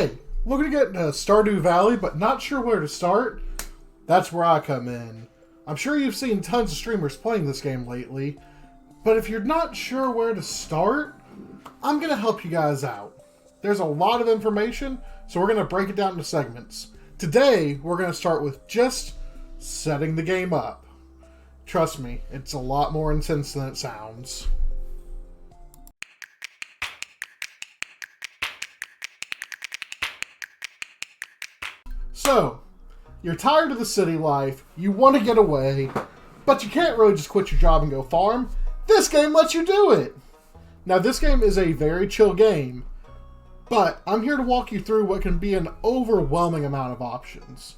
Hey, looking to get into Stardew Valley, but not sure where to start? That's where I come in. I'm sure you've seen tons of streamers playing this game lately, but if you're not sure where to start, I'm going to help you guys out. There's a lot of information, so we're going to break it down into segments. Today, we're going to start with just setting the game up. Trust me, it's a lot more intense than it sounds. So, you're tired of the city life, you want to get away, but you can't really just quit your job and go farm. This game lets you do it! Now, this game is a very chill game, but I'm here to walk you through what can be an overwhelming amount of options.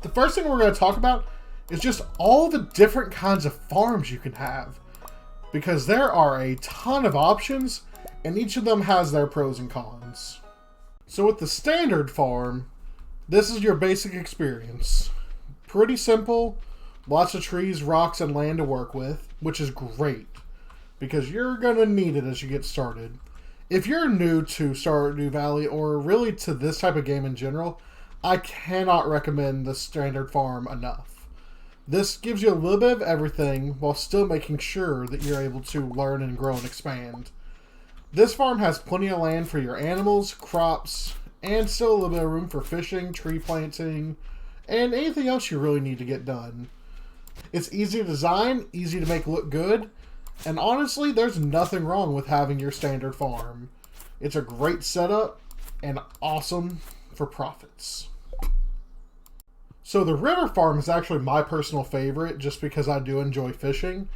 The first thing we're going to talk about is just all the different kinds of farms you can have, because there are a ton of options, and each of them has their pros and cons. So with the standard farm, this is your basic experience. Pretty simple, lots of trees, rocks, and land to work with, which is great, because you're going to need it as you get started. If you're new to Stardew Valley, or really to this type of game in general, I cannot recommend the standard farm enough. This gives you a little bit of everything, while still making sure that you're able to learn and grow and expand. This farm has plenty of land for your animals, crops, and still a little bit of room for fishing, tree planting, and anything else you really need to get done. It's easy to design, easy to make look good, and honestly, there's nothing wrong with having your standard farm. It's a great setup, and awesome for profits. So the river farm is actually my personal favorite, just because I do enjoy fishing.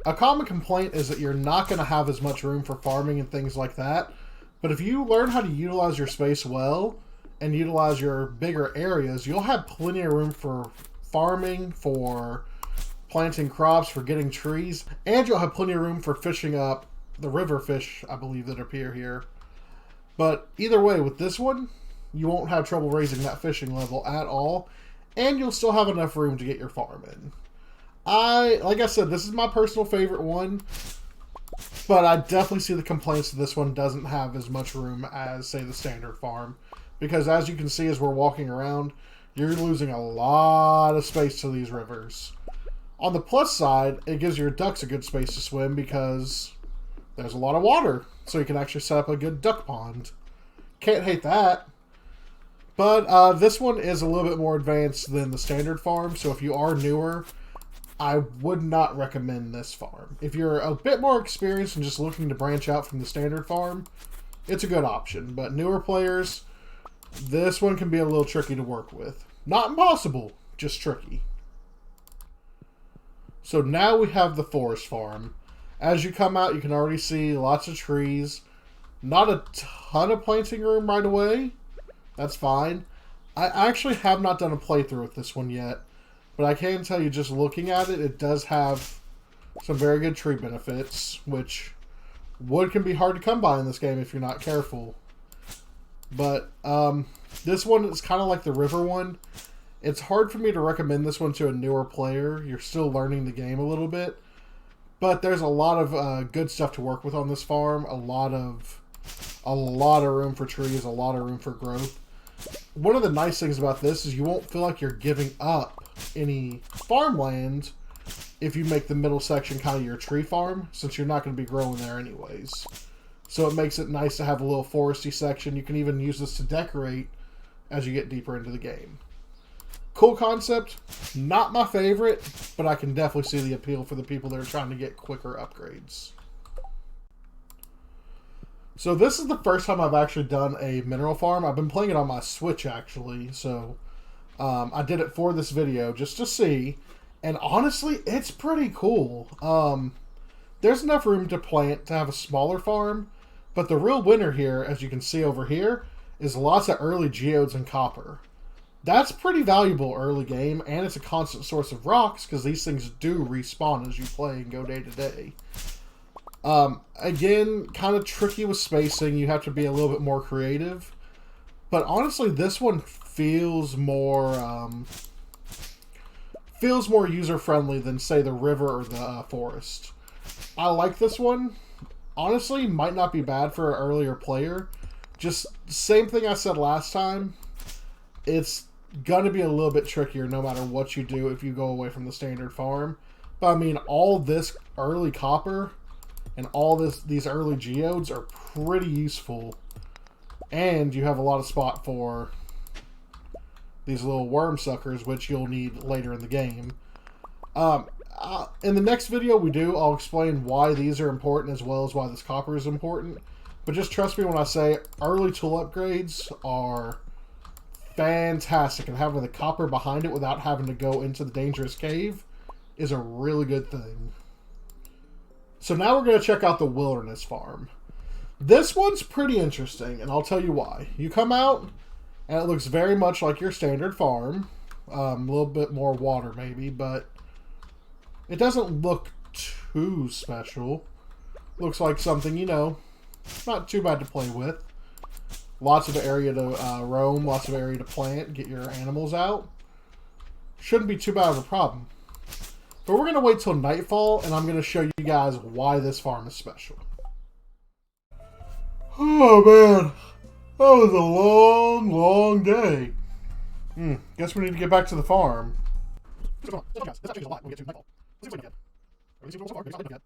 A common complaint is that you're not going to have as much room for farming and things like that, but if you learn how to utilize your space well, and utilize your bigger areas, you'll have plenty of room for farming, for planting crops, for getting trees, and you'll have plenty of room for fishing up the river fish, I believe, that appear here. But either way, with this one, you won't have trouble raising that fishing level at all, and you'll still have enough room to get your farm in. Like I said, this is my personal favorite one, but I definitely see the complaints that this one doesn't have as much room as, say, the standard farm. Because as you can see as we're walking around, you're losing a lot of space to these rivers. On the plus side, it gives your ducks a good space to swim because there's a lot of water. So you can actually set up a good duck pond. Can't hate that. But this one is a little bit more advanced than the standard farm. So if you are newer, I would not recommend this farm. If you're a bit more experienced and just looking to branch out from the standard farm, it's a good option. But newer players, this one can be a little tricky to work with. Not impossible, just tricky. So now we have the forest farm. As you come out, you can already see lots of trees. Not a ton of planting room right away. That's fine. I actually have not done a playthrough with this one yet. But I can tell you, just looking at it, it does have some very good tree benefits, which wood can be hard to come by in this game if you're not careful. But this one is kind of like the river one. It's hard for me to recommend this one to a newer player. You're still learning the game a little bit. But there's a lot of good stuff to work with on this farm. A lot of room for trees, a lot of room for growth. One of the nice things about this is you won't feel like you're giving up any farmland if you make the middle section kind of your tree farm, since you're not going to be growing there anyways. So it makes it nice to have a little foresty section. You can even use this to decorate as you get deeper into the game. Cool concept. Not my favorite, but I can definitely see the appeal for the people that are trying to get quicker upgrades. So this is the first time I've actually done a mineral farm. I've been playing it on my Switch, actually. So I did it for this video just to see. And honestly, it's pretty cool. There's enough room to plant to have a smaller farm. But the real winner here, as you can see over here, is lots of early geodes and copper. That's pretty valuable early game. And it's a constant source of rocks, because these things do respawn as you play and go day to day. Again, kind of tricky with spacing. You have to be a little bit more creative. But honestly, this one feels more user-friendly than, say, the river or the forest. I like this one. Honestly, might not be bad for an earlier player, Just same thing I said last time. It's going to be a little bit trickier no matter what you do if you go away from the standard farm. But I mean, all this early copper and all these early geodes are pretty useful. And you have a lot of spot for these little worm suckers, which you'll need later in the game. In the next video I'll explain why these are important as well as why this copper is important. But just trust me when I say early tool upgrades are fantastic, and having the copper behind it without having to go into the dangerous cave is a really good thing. So now we're going to check out the wilderness farm. This one's pretty interesting, and I'll tell you why. You come out, and it looks very much like your standard farm. A little bit more water maybe, but it doesn't look too special. Looks like something, you know, not too bad to play with. Lots of area to roam, lots of area to plant, get your animals out. Shouldn't be too bad of a problem. But we're going to wait till nightfall, and I'm going to show you guys why this farm is special. Oh man, that was a long, long day. Guess we need to get back to the farm. This actually changes a lot when we get to nightfall. Let's see what we get. Everything seems so far, maybe not yet.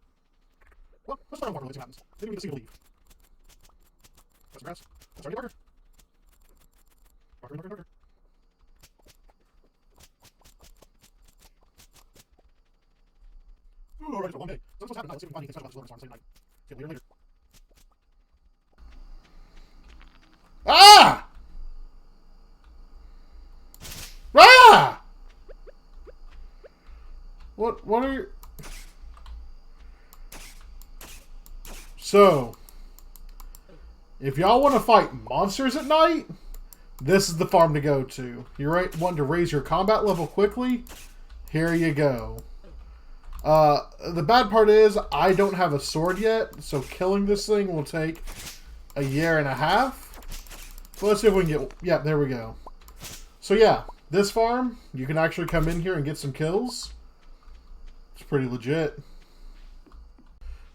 Well, let's try on water, let's see what happens. Maybe we can see the leave. Got some grass. That's already marker. Marker. Ooh, alright, it's a long day. So let's see what's happening now. Let's see if we can find anything special about this wilderness farm. Same night. See you later. Ah! Ah! What are you... So, if y'all want to fight monsters at night, this is the farm to go to. You're wanting to raise your combat level quickly? Here you go. The bad part is, I don't have a sword yet, so killing this thing will take a year and a half. So let's see if we can get... Yeah, there we go. So yeah, this farm, you can actually come in here and get some kills. It's pretty legit.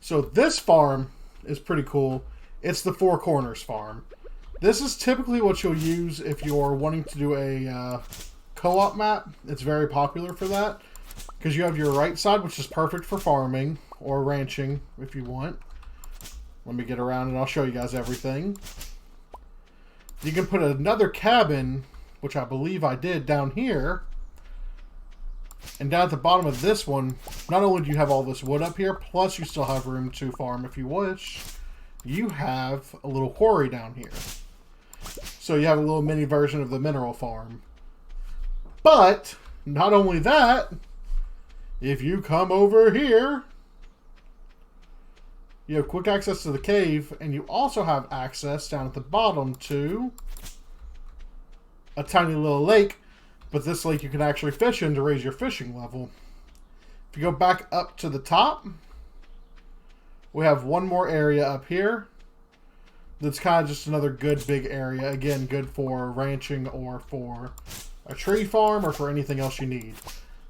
So this farm is pretty cool. It's the Four Corners farm. This is typically what you'll use if you're wanting to do a co-op map. It's very popular for that. Because you have your right side, which is perfect for farming or ranching if you want. Let me get around and I'll show you guys everything. You can put another cabin, which I believe I did, down here. And down at the bottom of this one, not only do you have all this wood up here, plus you still have room to farm if you wish, you have a little quarry down here. So you have a little mini version of the mineral farm. But, not only that, if you come over here, you have quick access to the cave, and you also have access down at the bottom to a tiny little lake, but this lake you can actually fish in to raise your fishing level. If you go back up to the top, we have one more area up here that's kind of just another good big area. Again, good for ranching or for a tree farm or for anything else you need.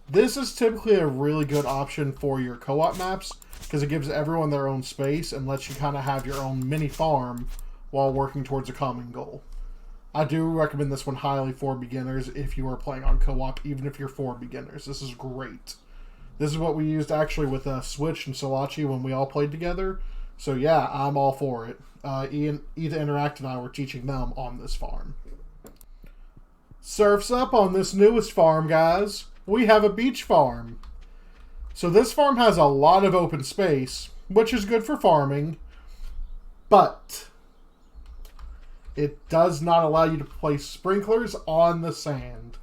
This is typically a really good option for your co-op maps because it gives everyone their own space and lets you kind of have your own mini farm while working towards a common goal. I do recommend this one highly for beginners if you are playing on co-op, even if you're for beginners. This is great. This is what we used actually with Switch and Salachi when we all played together. So yeah, I'm all for it. Eda Interact and I were teaching them on this farm. Surfs up on this newest farm, guys. We have a beach farm. So this farm has a lot of open space, which is good for farming, but it does not allow you to place sprinklers on the sand.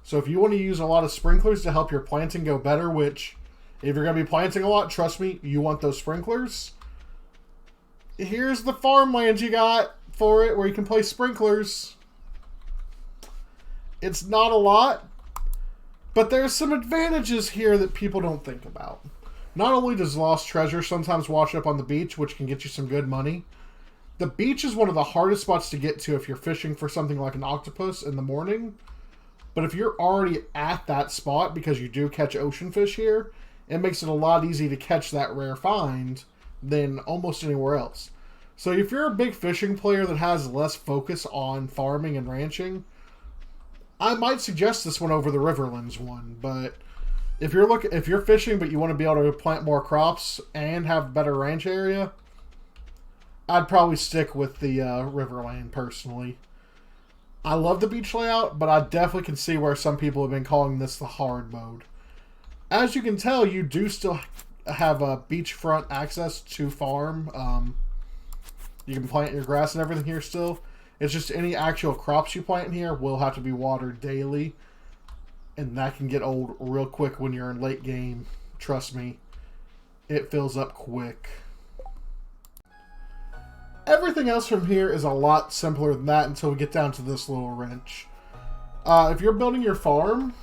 So if you want to use a lot of sprinklers to help your planting go better, which if you're going to be planting a lot, trust me, you want those sprinklers. Here's the farmland you got for it where you can place sprinklers. It's not a lot, but there's some advantages here that people don't think about. Not only does lost treasure sometimes wash up on the beach, which can get you some good money, the beach is one of the hardest spots to get to if you're fishing for something like an octopus in the morning. But if you're already at that spot, because you do catch ocean fish here, it makes it a lot easier to catch that rare find than almost anywhere else. So if you're a big fishing player that has less focus on farming and ranching, I might suggest this one over the Riverlands one. But if you're fishing but you want to be able to plant more crops and have a better ranch area, I'd probably stick with the Riverland personally. I love the beach layout, but I definitely can see where some people have been calling this the hard mode. As you can tell, you do still have a beachfront access to farm. You can plant your grass and everything here still. It's just any actual crops you plant in here will have to be watered daily. And that can get old real quick when you're in late game. Trust me, it fills up quick. Everything else from here is a lot simpler than that until we get down to this little wrench. If you're building your farm,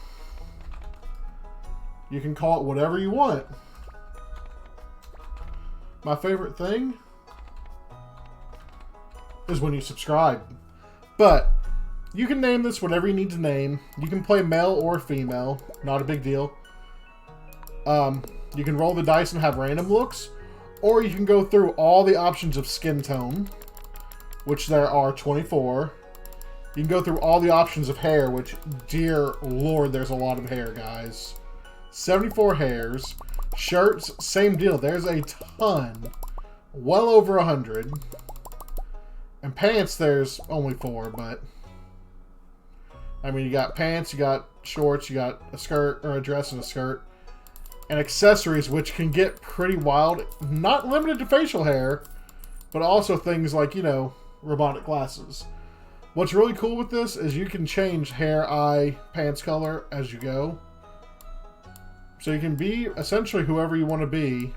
you can call it whatever you want. My favorite thing is when you subscribe. But you can name this whatever you need to name. You can play male or female. Not a big deal. You can roll the dice and have random looks. Or you can go through all the options of skin tone, which there are 24. You can go through all the options of hair, which, dear Lord, there's a lot of hair, guys. 74 hairs. Shirts, same deal. There's a ton. Well over 100. And pants, there's only 4, but... I mean, you got pants, you got shorts, you got a skirt, or a dress and a skirt. And accessories, which can get pretty wild. Not limited to facial hair, but also things like, you know, robotic glasses. What's really cool with this is you can change hair, eye, pants color as you go. So you can be essentially whoever you want to be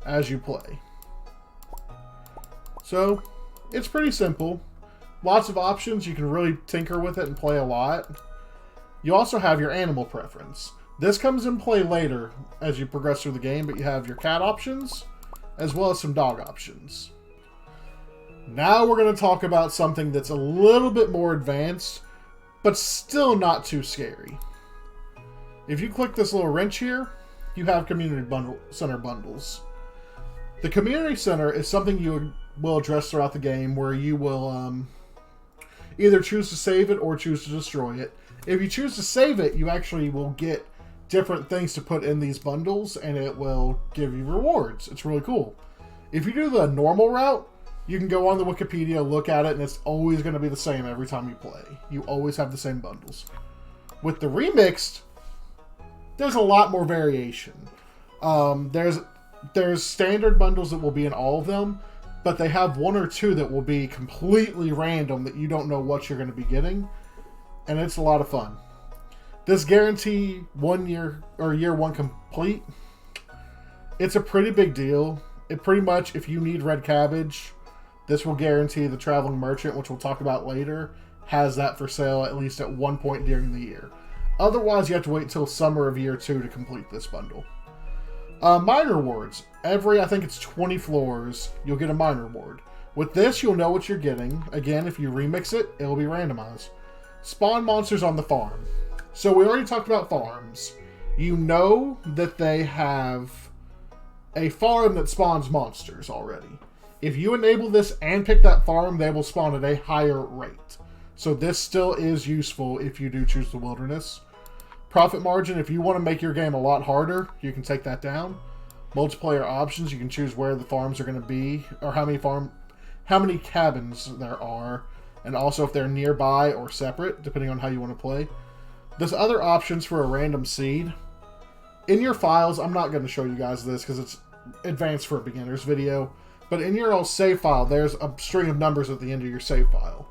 as you play. So, it's pretty simple. Lots of options. You can really tinker with it and play a lot. You also have your animal preference. This comes in play later as you progress through the game, but you have your cat options as well as some dog options. Now we're going to talk about something that's a little bit more advanced, but still not too scary. If you click this little wrench here, you have community center bundles. The community center is something you will address throughout the game where you will either choose to save it or choose to destroy it. If you choose to save it, you actually will get different things to put in these bundles, and it will give you rewards. It's really cool. If you do the normal route, you can go on the Wikipedia, look at it, and it's always going to be the same every time you play. You always have the same bundles. With the remixed, there's a lot more variation. There's standard bundles that will be in all of them, but they have 1 or 2 that will be completely random that you don't know what you're going to be getting, and it's a lot of fun. This guarantee 1 year or year 1 complete. It's a pretty big deal. It pretty much, if you need red cabbage, this will guarantee the traveling merchant, which we'll talk about later, has that for sale at least at one point during the year. Otherwise, you have to wait till summer of year 2 to complete this bundle. Mine rewards. Every, I think it's 20 floors, you'll get a mine reward. With this, you'll know what you're getting. Again, if you remix it, it'll be randomized. Spawn monsters on the farm. So we already talked about farms. You know that they have a farm that spawns monsters already. If you enable this and pick that farm, they will spawn at a higher rate. So this still is useful if you do choose the wilderness. Profit margin, if you want to make your game a lot harder, you can take that down. Multiplayer options, you can choose where the farms are going to be, or how many cabins there are, and also if they're nearby or separate, depending on how you want to play. There's other options for a random seed. In your files, I'm not going to show you guys this because it's advanced for a beginner's video, but in your old save file, there's a string of numbers at the end of your save file.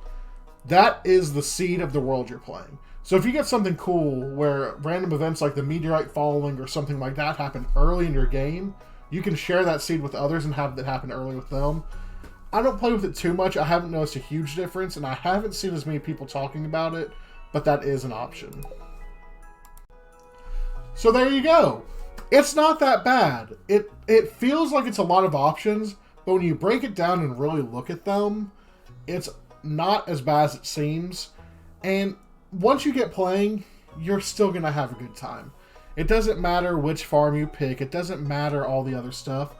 That is the seed of the world you're playing. So if you get something cool where random events like the meteorite falling or something like that happen early in your game, you can share that seed with others and have that happen early with them. I don't play with it too much. I haven't noticed a huge difference, and I haven't seen as many people talking about it, but that is an option. So there you go. It's not that bad. It feels like it's a lot of options, but when you break it down and really look at them, it's not as bad as it seems. And once you get playing, you're still going to have a good time. It doesn't matter which farm you pick. It doesn't matter all the other stuff.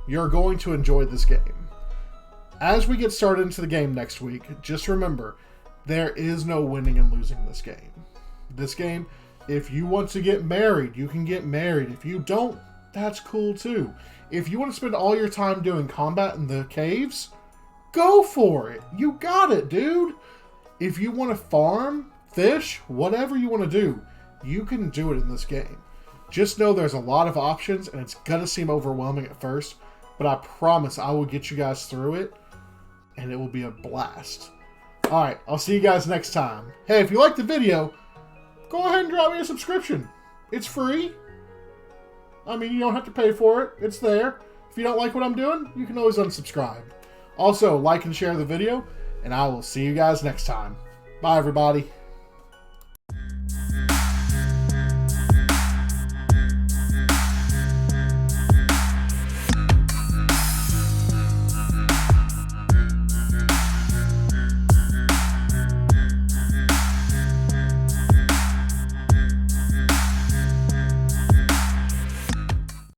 You're going to enjoy this game. as we get started into the game next week, just remember, there is no winning and losing this game. This game, if you want to get married, you can get married. If you don't, that's cool too. If you want to spend all your time doing combat in the caves, go for it. You got it, dude. If you want to farm, fish, whatever you want to do, you can do it in this game. Just know there's a lot of options, and it's going to seem overwhelming at first, but I promise I will get you guys through it, and it will be a blast. Alright, I'll see you guys next time. Hey, if you liked the video, go ahead and drop me a subscription. It's free. I mean, you don't have to pay for it. It's there. If you don't like what I'm doing, you can always unsubscribe. Also, like and share the video, and I will see you guys next time. Bye, everybody.